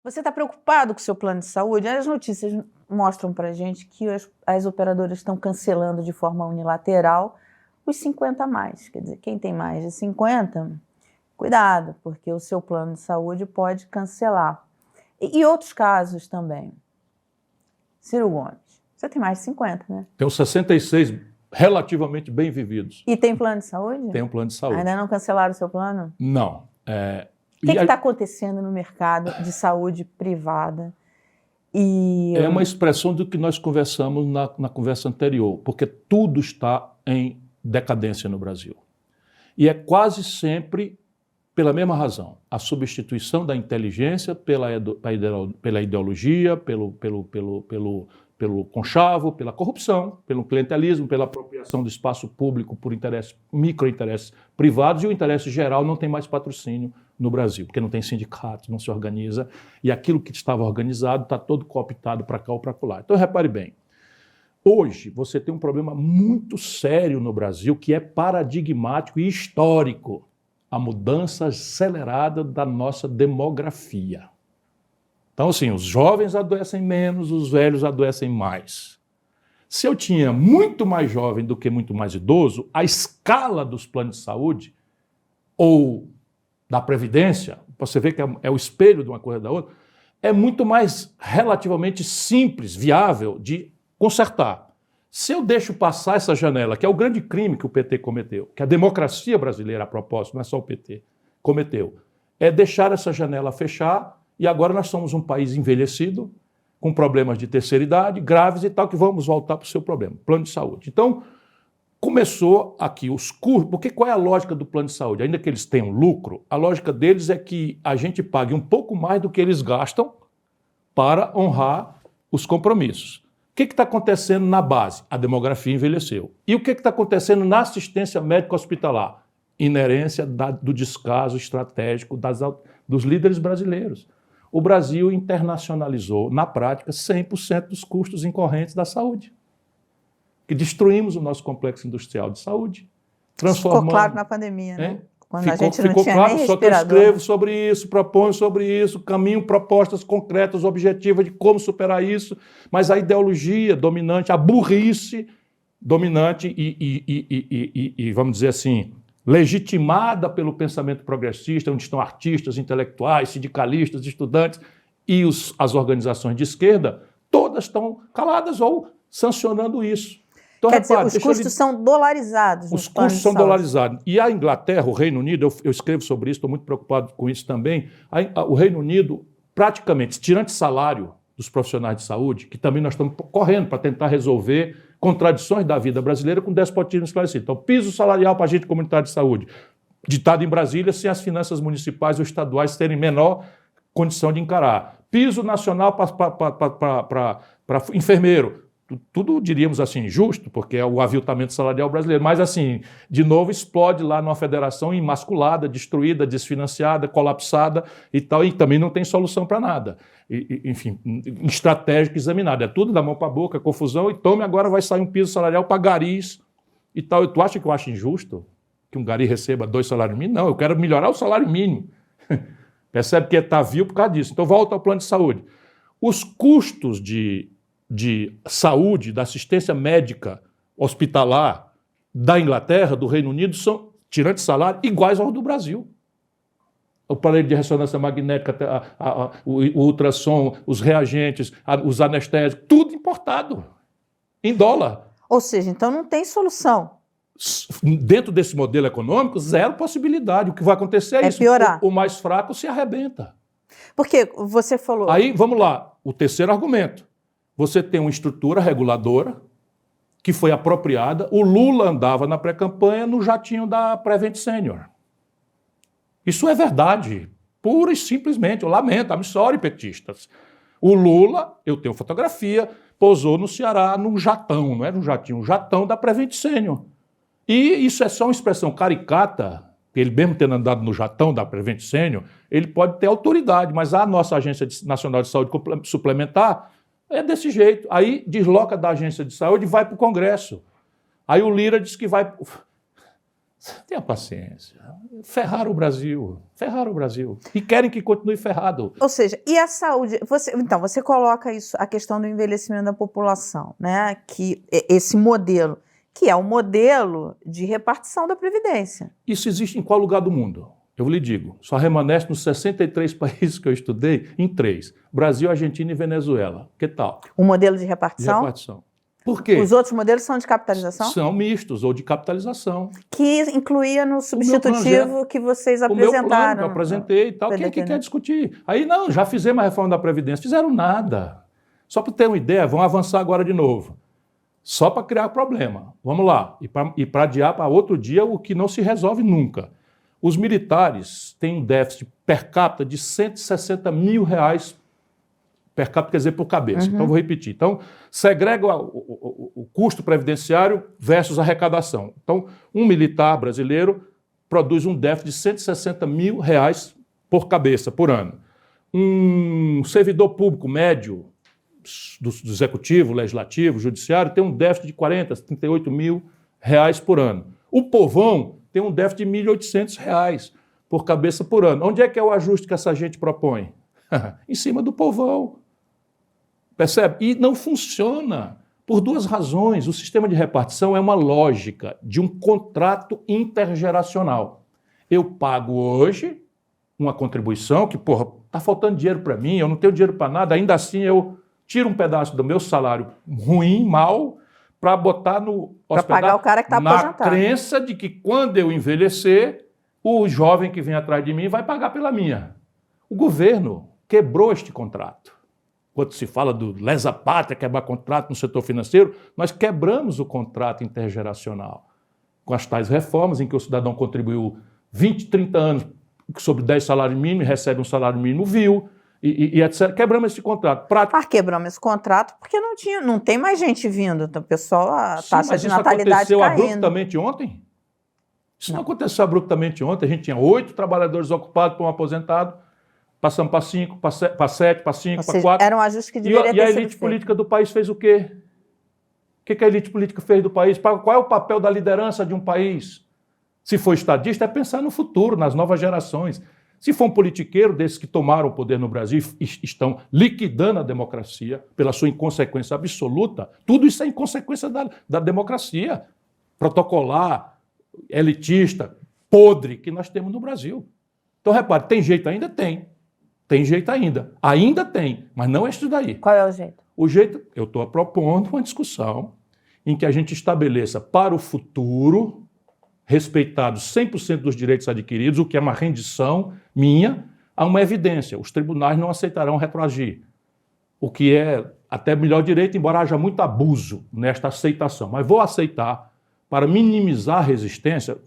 Você está preocupado com o seu plano de saúde? As notícias mostram para a gente que as operadoras estão cancelando de forma unilateral os 50 a mais. Quer dizer, quem tem mais de 50, cuidado, porque o seu plano de saúde pode cancelar. E outros casos também. Ciro Gomes, você tem mais de 50, né? Tenho 66 relativamente bem vividos. E tem plano de saúde? Tenho plano de saúde. Ainda não cancelaram o seu plano? Não. O que está acontecendo no mercado de saúde privada? É uma expressão do que nós conversamos na conversa anterior, porque tudo está em decadência no Brasil. E é quase sempre pela mesma razão, a substituição da inteligência pela ideologia, pelo conchavo, pela corrupção, pelo clientelismo, pela apropriação do espaço público por microinteresses privados, e o interesse geral não tem mais patrocínio no Brasil, porque não tem sindicato, não se organiza, e aquilo que estava organizado está todo cooptado para cá ou para lá. Então, repare bem, hoje você tem um problema muito sério no Brasil que é paradigmático e histórico, a mudança acelerada da nossa demografia. Então, assim, os jovens adoecem menos, os velhos adoecem mais. Se eu tinha muito mais jovem do que muito mais idoso, a escala dos planos de saúde ou da Previdência, você vê que é o espelho de uma coisa da outra, é muito mais relativamente simples, viável de consertar. Se eu deixo passar essa janela, que é o grande crime que o PT cometeu, que a democracia brasileira, a propósito, não é só o PT, cometeu, é deixar essa janela fechar, e agora nós somos um país envelhecido, com problemas de terceira idade, graves e tal, que vamos voltar para o seu problema, plano de saúde. Então, começou aqui os custos, porque qual é a lógica do plano de saúde? Ainda que eles tenham lucro, a lógica deles é que a gente pague um pouco mais do que eles gastam para honrar os compromissos. O que está acontecendo na base? A demografia envelheceu. E o que está acontecendo na assistência médica hospitalar? Inerência do descaso estratégico dos líderes brasileiros. O Brasil internacionalizou, na prática, 100% dos custos incorrentes da saúde. Que destruímos o nosso complexo industrial de saúde. Ficou claro na pandemia, né? Quando a gente não tinha claro, nem só que eu respirador. escrevo sobre isso, proponho sobre isso, caminho propostas concretas, objetivas de como superar isso, mas a ideologia dominante, a burrice dominante e vamos dizer assim, legitimada pelo pensamento progressista, onde estão artistas, intelectuais, sindicalistas, estudantes e as organizações de esquerda, todas estão caladas ou sancionando isso. Então, Quer dizer, os custos são dolarizados. Os custos são dolarizados. E a Inglaterra, o Reino Unido, eu escrevo sobre isso, estou muito preocupado com isso também, o Reino Unido, praticamente, tirando salário dos profissionais de saúde, que também nós estamos correndo para tentar resolver contradições da vida brasileira com despotismo esclarecido. Então, piso salarial para a agente comunitário de saúde, ditado em Brasília, sem as finanças municipais ou estaduais terem menor condição de encarar. Piso nacional para enfermeiro. Tudo, diríamos assim, justo, porque é o aviltamento salarial brasileiro, mas assim, de novo explode lá numa federação imasculada, destruída, desfinanciada, colapsada e tal, e também não tem solução para nada. Enfim, estratégico examinado, é tudo da mão para a boca, confusão, e tome agora vai sair um piso salarial para garis e tal. E tu acha que eu acho injusto que um gari receba 2 salários mínimos? Não, eu quero melhorar o salário mínimo. Percebe que está vil por causa disso. Então volta ao plano de saúde. Os custos de saúde, da assistência médica hospitalar da Inglaterra, do Reino Unido, são, tirando salário, iguais aos do Brasil. O aparelho de ressonância magnética, o ultrassom, os reagentes, os anestésicos, tudo importado, em dólar. Ou seja, então não tem solução. Dentro desse modelo econômico, zero possibilidade. O que vai acontecer é isso. Piorar. O mais fraco se arrebenta. Porque você falou... Aí, vamos lá, o terceiro argumento. Você tem uma estrutura reguladora que foi apropriada. O Lula andava na pré-campanha no jatinho da Prevent Senior. Isso é verdade, pura e simplesmente. Eu lamento, I'm sorry, petistas. O Lula, eu tenho fotografia, pousou no Ceará num jatão, não era um jatinho, um jatão da Prevent Senior. E isso é só uma expressão caricata, ele mesmo tendo andado no jatão da Prevent Senior, ele pode ter autoridade, mas a nossa Agência Nacional de Saúde Suplementar é desse jeito. Aí desloca da Agência de Saúde e vai para o Congresso. Aí o Lira diz que vai... Tenha paciência. ferraram o Brasil. Ferraram o Brasil. E querem que continue ferrado. Ou seja, e a saúde? Então, você coloca isso, a questão do envelhecimento da população, né? Que esse modelo, que é o modelo de repartição da Previdência. Isso existe em qual lugar do mundo? Eu lhe digo, só remanesce nos 63 países que eu estudei, em 3. Brasil, Argentina e Venezuela. Que tal? O modelo de repartição? De repartição. Por quê? Os outros modelos são de capitalização? São mistos ou de capitalização. Que incluía no substitutivo que vocês apresentaram. O meu plano que eu apresentei e tal. Quem que quer discutir? Aí não, já fizemos a reforma da Previdência. Fizeram nada. Só para ter uma ideia, vão avançar agora de novo. Só para criar problema. Vamos lá. E para adiar para outro dia o que não se resolve nunca. Os militares têm um déficit per capita de R$160 mil per capita, quer dizer, por cabeça. Então, vou repetir. Então, segrega o custo previdenciário versus arrecadação. Então, um militar brasileiro produz um déficit de R$160 mil por cabeça, por ano. Um servidor público médio do executivo, legislativo, judiciário, tem um déficit de 40, 38 mil reais por ano. O povão tem um déficit de R$1.800 por cabeça por ano. Onde é que é o ajuste que essa gente propõe? Em cima do povão. Percebe? E não funciona por 2 razões. O sistema de repartição é uma lógica de um contrato intergeracional. Eu pago hoje uma contribuição que, tá faltando dinheiro para mim, eu não tenho dinheiro para nada, ainda assim eu tiro um pedaço do meu salário ruim, mal, para botar no hospital, para pagar o cara que está aposentado. Na crença de que quando eu envelhecer, o jovem que vem atrás de mim vai pagar pela minha. O governo quebrou este contrato. Quando se fala do lesa-pátria, quebrar contrato no setor financeiro, nós quebramos o contrato intergeracional com as tais reformas em que o cidadão contribuiu 20, 30 anos sobre 10 salários mínimos, recebe um salário mínimo vil, e etc. Quebramos esse contrato. Quebramos esse contrato porque não tem mais gente vindo. Então, pessoal, a taxa de natalidade caindo. Isso aconteceu caindo. abruptamente ontem? Isso não aconteceu abruptamente ontem. A gente tinha 8 trabalhadores ocupados por um aposentado, passamos para 5, para 7, para 5, para 4. Era um ajuste que deveria ter sido feito. E a elite política do país fez o quê? O que a elite política fez do país? Qual é o papel da liderança de um país? Se for estadista, é pensar no futuro, nas novas gerações. Se for um politiqueiro desses que tomaram o poder no Brasil e estão liquidando a democracia pela sua inconsequência absoluta, tudo isso é inconsequência da democracia protocolar, elitista, podre que nós temos no Brasil. Então, repare, tem jeito ainda? Tem. Tem jeito ainda. Ainda tem, mas não é isso daí. Qual é o jeito? O jeito, eu estou propondo uma discussão em que a gente estabeleça para o futuro, respeitados 100% dos direitos adquiridos, o que é uma rendição minha, há uma evidência. Os tribunais não aceitarão retroagir, o que é até melhor direito, embora haja muito abuso nesta aceitação. Mas vou aceitar para minimizar a resistência,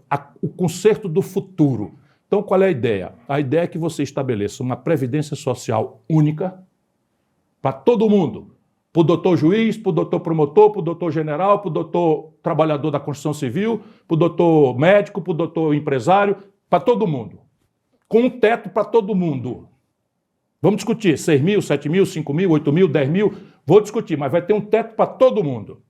o conserto do futuro. Então, qual é a ideia? A ideia é que você estabeleça uma previdência social única para todo mundo. Para o doutor juiz, para o doutor promotor, para o doutor general, para o doutor trabalhador da construção civil, para o doutor médico, para o doutor empresário, para todo mundo. Com um teto para todo mundo. Vamos discutir 6 mil, 7 mil, 5 mil, 8 mil, 10 mil. Vou discutir, mas vai ter um teto para todo mundo.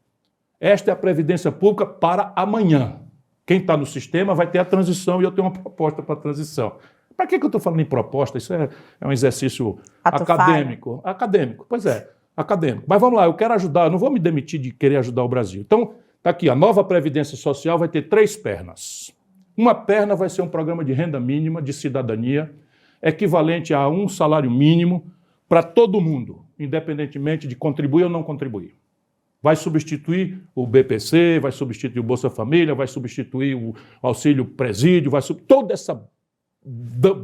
Esta é a previdência pública para amanhã. Quem está no sistema vai ter a transição e eu tenho uma proposta para a transição. Para que eu estou falando em proposta? Isso é um exercício acadêmico. Acadêmico, pois é. Acadêmico. Mas vamos lá, eu quero ajudar, eu não vou me demitir de querer ajudar o Brasil. Então, está aqui, a nova Previdência Social vai ter 3 pernas. Uma perna vai ser um programa de renda mínima, de cidadania, equivalente a um salário mínimo para todo mundo, independentemente de contribuir ou não contribuir. Vai substituir o BPC, vai substituir o Bolsa Família, vai substituir o Auxílio Presídio, toda essa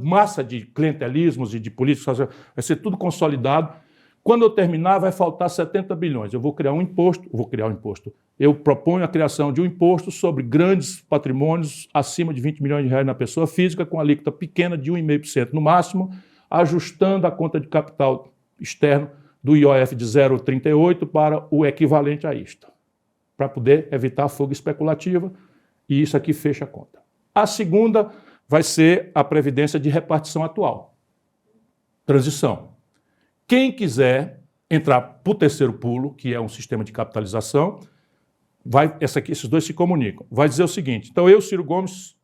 massa de clientelismos e de políticos, vai ser tudo consolidado. Quando eu terminar, vai faltar 70 bilhões. Eu vou criar um imposto. Eu proponho a criação de um imposto sobre grandes patrimônios acima de 20 milhões de reais na pessoa física, com alíquota pequena de 1,5% no máximo, ajustando a conta de capital externo do IOF de 0,38 para o equivalente a isto, para poder evitar a fuga especulativa, e isso aqui fecha a conta. A segunda vai ser a previdência de repartição atual. Transição. Quem quiser entrar para o terceiro pulo, que é um sistema de capitalização, esses dois se comunicam. Vai dizer o seguinte, então eu, Ciro Gomes,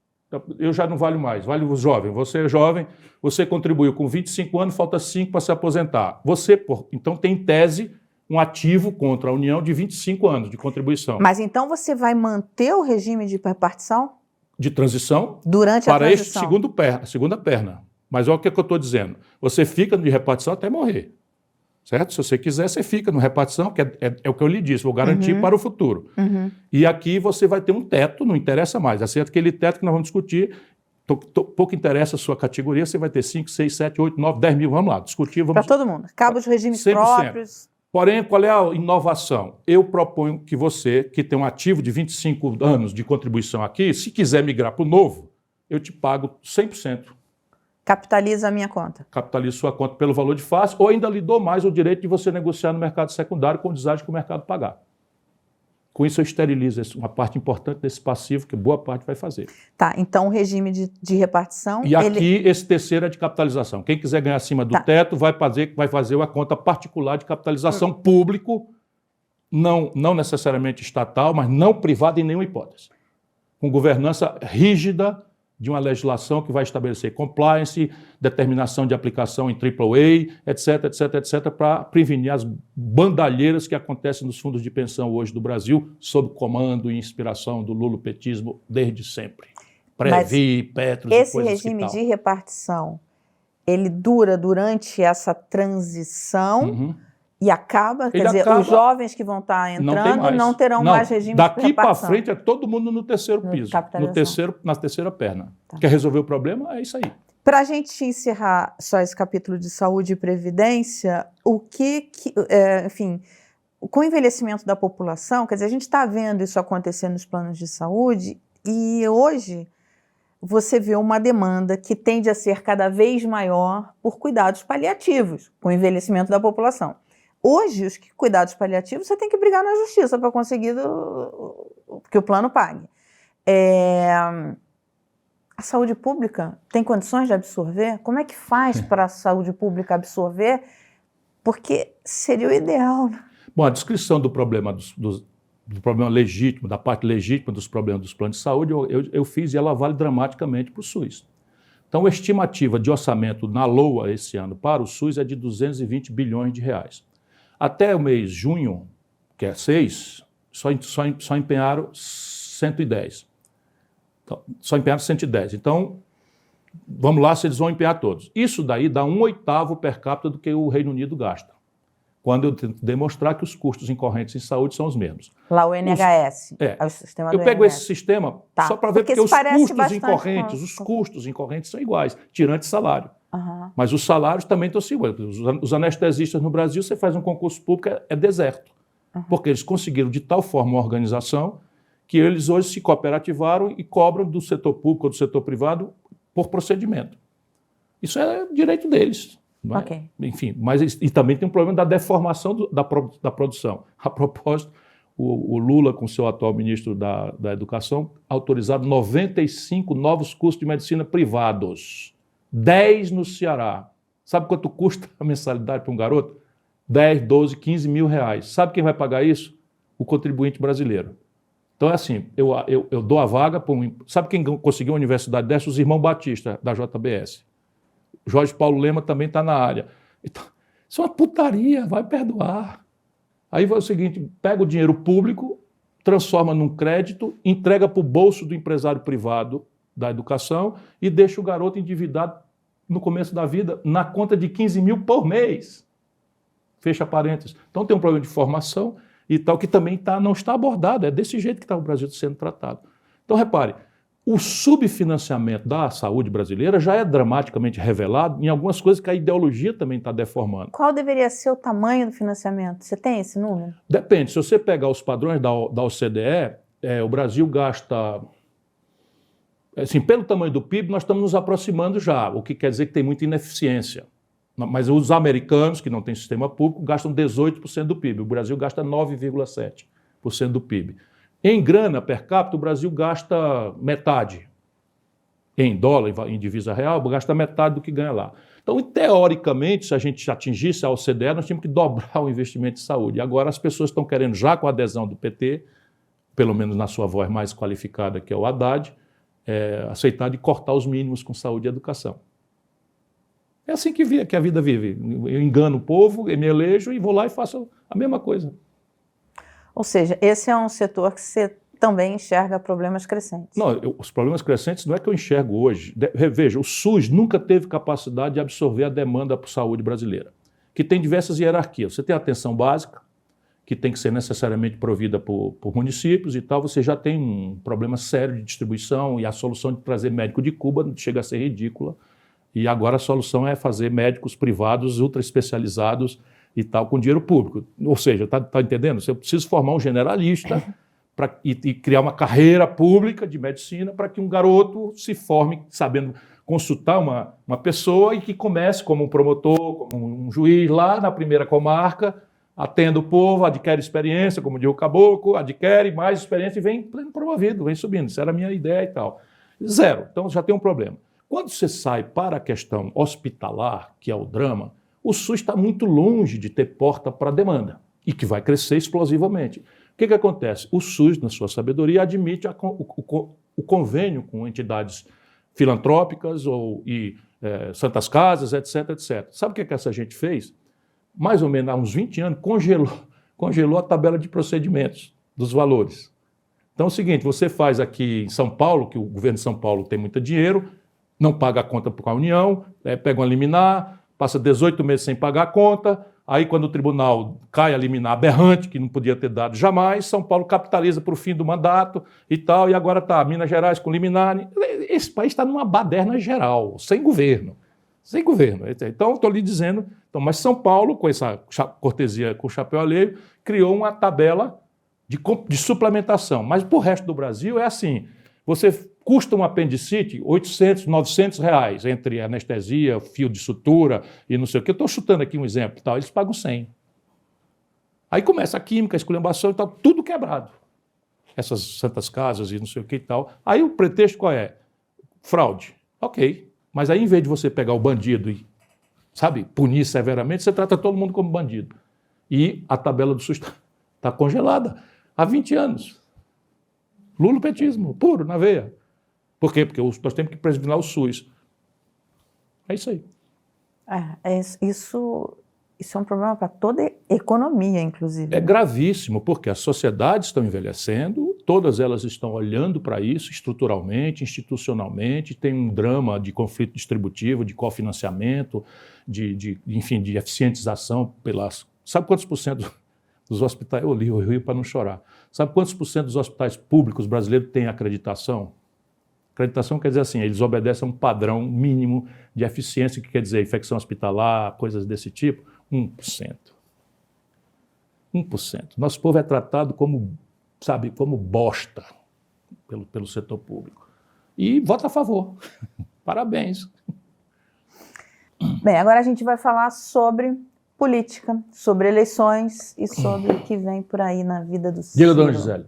eu já não valho mais, vale o jovem. Você é jovem, você contribuiu com 25 anos, falta 5 para se aposentar. Você, então, tem em tese um ativo contra a União de 25 anos de contribuição. Mas então você vai manter o regime de repartição? De transição durante a para transição. este segunda perna. Mas olha o que eu estou dizendo. Você fica de repartição até morrer. Certo? Se você quiser, você fica no repartição, que é o que eu lhe disse, vou garantir para o futuro. E aqui você vai ter um teto, não interessa mais. Aceita aquele teto que nós vamos discutir. Pouco interessa a sua categoria, você vai ter 5, 6, 7, 8, 9, 10 mil. Vamos lá, discutir. Para todo mundo. Cabo de regimes 100%. próprios. Porém, qual é a inovação? Eu proponho que você, que tem um ativo de 25 anos de contribuição aqui, se quiser migrar para o novo, eu te pago 100%. Capitaliza a minha conta. Capitalizo sua conta pelo valor de face, ou ainda lhe dou mais o direito de você negociar no mercado secundário com o deságio que o mercado pagar. Com isso eu esterilizo uma parte importante desse passivo que boa parte vai fazer. Tá, então o regime de repartição... E aqui esse terceiro é de capitalização. Quem quiser ganhar acima do teto vai fazer uma conta particular de capitalização público, não necessariamente estatal, mas não privada em nenhuma hipótese. Com governança rígida de uma legislação que vai estabelecer compliance, determinação de aplicação em AAA, etc., etc., etc., para prevenir as bandalheiras que acontecem nos fundos de pensão hoje do Brasil, sob comando e inspiração do lulopetismo desde sempre. Previ, Petros e coisas que tal. Esse regime de repartição, ele dura durante essa transição e acaba? Quer dizer, os jovens que vão estar entrando não terão mais regime de repartição? Daqui para frente é todo mundo no terceiro piso, na terceira perna. Tá. Quer resolver o problema? É isso aí. Para a gente encerrar só esse capítulo de saúde e previdência, enfim, com o envelhecimento da população, quer dizer, a gente está vendo isso acontecer nos planos de saúde e hoje você vê uma demanda que tende a ser cada vez maior por cuidados paliativos, com o envelhecimento da população. Hoje, os cuidados paliativos, você tem que brigar na justiça para conseguir que o plano pague. A saúde pública tem condições de absorver? Como é que faz para a saúde pública absorver? Porque seria o ideal. Bom, a descrição do problema, do problema legítimo, da parte legítima dos problemas dos planos de saúde, eu fiz e ela vale dramaticamente para o SUS. Então, a estimativa de orçamento na LOA esse ano para o SUS é de 220 bilhões de reais. Até o mês de junho, que é 6, só empenharam 110. Então, só empenharam 110. Então, vamos lá se eles vão empenhar todos. Isso daí dá 1/8 per capita do que o Reino Unido gasta. Quando eu tento demonstrar que os custos incorrentes em saúde são os mesmos. Lá o NHS. É o sistema do eu pego NHS. esse sistema só para ver, porque os custos incorrentes são iguais, tirante salário. Mas os salários também estão iguais. Os anestesistas no Brasil, você faz um concurso público, é deserto. Porque eles conseguiram de tal forma uma organização que eles hoje se cooperativaram e cobram do setor público ou do setor privado por procedimento. Isso é direito deles. Não é? Okay. Enfim, mas e também tem um problema da deformação da produção. A propósito, o Lula, com seu atual ministro da Educação, autorizaram 95 novos cursos de medicina privados. 10 no Ceará. Sabe quanto custa a mensalidade para um garoto? 10, 12, 15 mil reais. Sabe quem vai pagar isso? O contribuinte brasileiro. Então é assim, eu dou a vaga para um... Sabe quem conseguiu uma universidade dessa? Os irmãos Batista, da JBS. Jorge Paulo Lema também está na área. Então, isso é uma putaria, vai perdoar. Aí vai o seguinte, pega o dinheiro público, transforma num crédito, entrega para o bolso do empresário privado da educação e deixa o garoto endividado no começo da vida na conta de 15 mil por mês. Fecha parênteses. Então tem um problema de formação e tal que também não está abordado. É desse jeito que está o Brasil sendo tratado. Então repare, o subfinanciamento da saúde brasileira já é dramaticamente revelado em algumas coisas que a ideologia também está deformando. Qual deveria ser o tamanho do financiamento? Você tem esse número? Depende. Se você pegar os padrões da OCDE, o Brasil gasta... Assim, pelo tamanho do PIB, nós estamos nos aproximando já, o que quer dizer que tem muita ineficiência. Mas os americanos, que não têm sistema público, gastam 18% do PIB. O Brasil gasta 9,7% do PIB. Em grana per capita, o Brasil gasta metade. Em dólar, em divisa real, gasta metade do que ganha lá. Então, teoricamente, se a gente atingisse a OCDE, nós tínhamos que dobrar o investimento em saúde. Agora as pessoas estão querendo, já com a adesão do PT, pelo menos na sua voz mais qualificada, que é o Haddad, aceitar de cortar os mínimos com saúde e educação. É assim que a vida vive. Eu engano o povo, eu me elejo e vou lá e faço a mesma coisa. Ou seja, esse é um setor que você também enxerga problemas crescentes. Não, os problemas crescentes não é que eu enxergo hoje. Veja, o SUS nunca teve capacidade de absorver a demanda por saúde brasileira, que tem diversas hierarquias. Você tem a atenção básica, que tem que ser necessariamente provida por municípios e tal. Você já tem um problema sério de distribuição e a solução de trazer médico de Cuba chega a ser ridícula. E agora a solução é fazer médicos privados ultra especializados e tal, com dinheiro público. Ou seja, tá entendendo? Você precisa formar um generalista e criar uma carreira pública de medicina para que um garoto se forme sabendo consultar uma pessoa e que comece como um promotor, como um juiz lá na primeira comarca, atenda o povo, adquire experiência, como diz o Caboclo, adquire mais experiência e vem promovido, vem subindo. Isso era a minha ideia e tal. Zero. Então já tem um problema. Quando você sai para a questão hospitalar, que é o drama, o SUS está muito longe de ter porta para demanda e que vai crescer explosivamente. O que acontece? O SUS, na sua sabedoria, admite o convênio com entidades filantrópicas e santas casas, etc, etc. Sabe o que essa gente fez? Mais ou menos há uns 20 anos, congelou a tabela de procedimentos dos valores. Então é o seguinte, você faz aqui em São Paulo, que o governo de São Paulo tem muito dinheiro, não paga a conta para a União, pega uma liminar, passa 18 meses sem pagar a conta, aí quando o tribunal cai a liminar aberrante, que não podia ter dado jamais, São Paulo capitaliza para o fim do mandato e tal, e agora está Minas Gerais com liminar. Esse país está numa baderna geral, sem governo. Sem governo. Então, estou lhe dizendo, mas São Paulo, com essa cortesia com o chapéu alheio, criou uma tabela de suplementação. Mas para o resto do Brasil é assim, você custa um apendicite 800, 900 reais, entre anestesia, fio de sutura e não sei o que. Eu estou chutando aqui um exemplo, tal, eles pagam 100. Aí começa a química, a esculhambação e tal, tudo quebrado. Essas santas casas e não sei o que e tal. Aí o pretexto qual é? Fraude. Ok. Mas aí, em vez de você pegar o bandido e, sabe, punir severamente, você trata todo mundo como bandido. E a tabela do SUS está congelada há 20 anos. Lulopetismo, puro, na veia. Por quê? Porque nós temos que preservar o SUS. É isso aí. Isso é um problema para toda a economia, inclusive. É gravíssimo, porque as sociedades estão envelhecendo, todas elas estão olhando para isso estruturalmente, institucionalmente, tem um drama de conflito distributivo, de cofinanciamento, enfim, de eficientização pelas... Sabe quantos por cento dos hospitais... Eu li o Rio para não chorar. Sabe quantos por cento dos hospitais públicos brasileiros têm acreditação? Acreditação quer dizer assim, eles obedecem a um padrão mínimo de eficiência, que quer dizer infecção hospitalar, coisas desse tipo, 1%. 1%. Nosso povo é tratado como, sabe, como bosta pelo setor público. E vota a favor. Parabéns. Bem, agora a gente vai falar sobre política, sobre eleições e sobre o que vem por aí na vida do Ciro. Diga, dona Gisele.